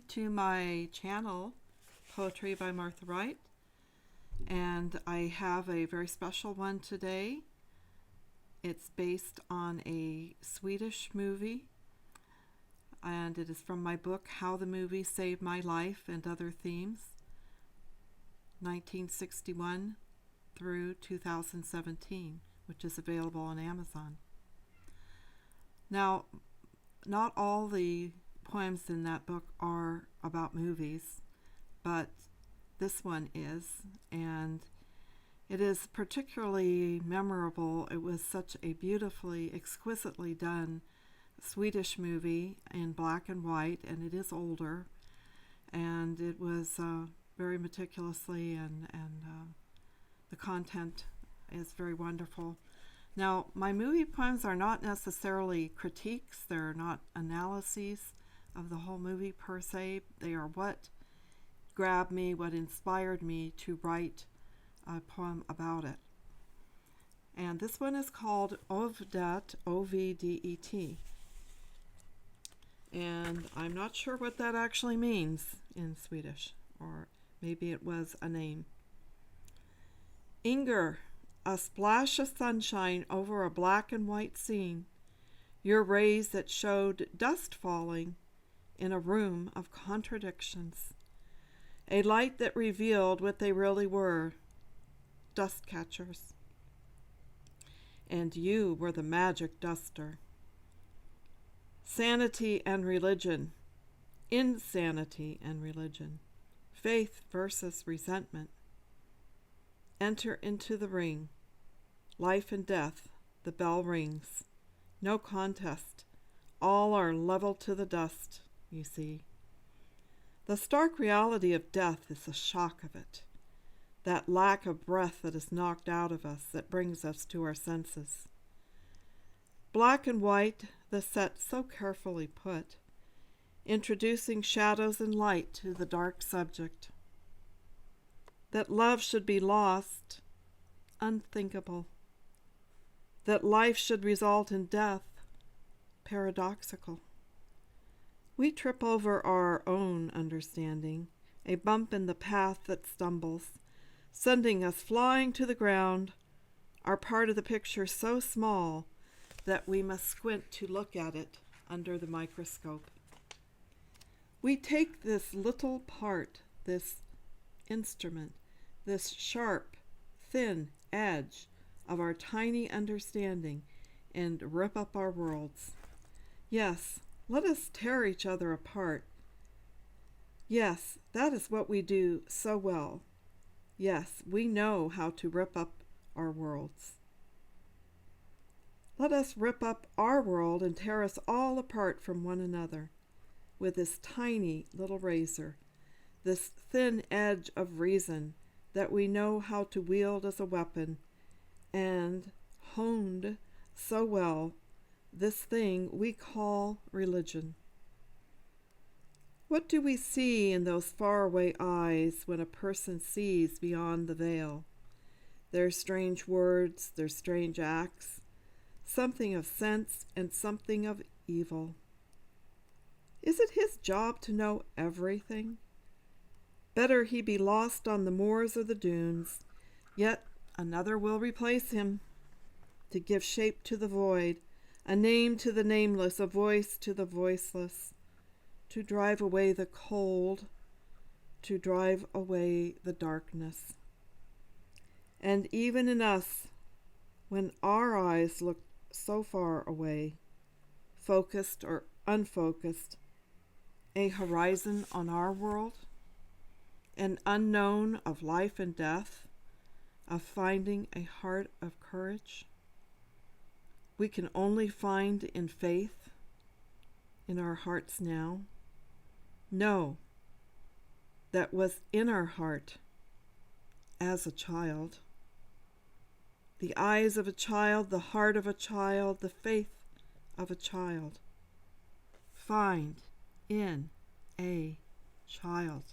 to my channel, Poetry by Martha Wright, and I have a very special one today. It's based on a Swedish movie, and it is from my book, How the Movie Saved My Life and Other Themes, 1961 through 2017, which is available on Amazon. Now, not all the poems in that book are about movies, but this one is, and it is particularly memorable. It was such a beautifully, exquisitely done Swedish movie in black and white, and it is older, and it was very meticulously, and the content is very wonderful. Now, my movie poems are not necessarily critiques. They're not analyses of the whole movie per se. They are what grabbed me, what inspired me to write a poem about it. And this one is called Ovdet, O-V-D-E-T. And I'm not sure what that actually means in Swedish, or maybe it was a name. Inger, a splash of sunshine over a black and white scene, your rays that showed dust falling in a room of contradictions, a light that revealed what they really were, dust catchers. And you were the magic duster. Sanity and religion, insanity and religion, faith versus resentment. Enter into the ring. Life and death, the bell rings. No contest. All are leveled to the dust, you see. The stark reality of death is the shock of it. That lack of breath that is knocked out of us, that brings us to our senses. Black and white, the set so carefully put, introducing shadows and light to the dark subject. That love should be lost, unthinkable. That life should result in death, paradoxical. We trip over our own understanding, a bump in the path that stumbles, sending us flying to the ground, our part of the picture so small that we must squint to look at it under the microscope. We take this little part, this instrument, this sharp, thin edge of our tiny understanding, and rip up our worlds. Yes, let us tear each other apart. Yes, that is what we do so well. Yes, we know how to rip up our worlds. Let us rip up our world and tear us all apart from one another with this tiny little razor, this thin edge of reason that we know how to wield as a weapon, and honed so well, this thing we call religion. What do we see in those faraway eyes when a person sees beyond the veil? Their strange words, their strange acts, something of sense and something of evil. Is it his job to know everything? Better he be lost on the moors or the dunes, yet another will replace him, to give shape to the void, a name to the nameless, a voice to the voiceless, to drive away the cold, to drive away the darkness. And even in us, when our eyes look so far away, focused or unfocused, a horizon on our world, an unknown of life and death, of finding a heart of courage, we can only find in faith in our hearts now. Know that was in our heart as a child. The eyes of a child, the heart of a child, the faith of a child. Find in a child.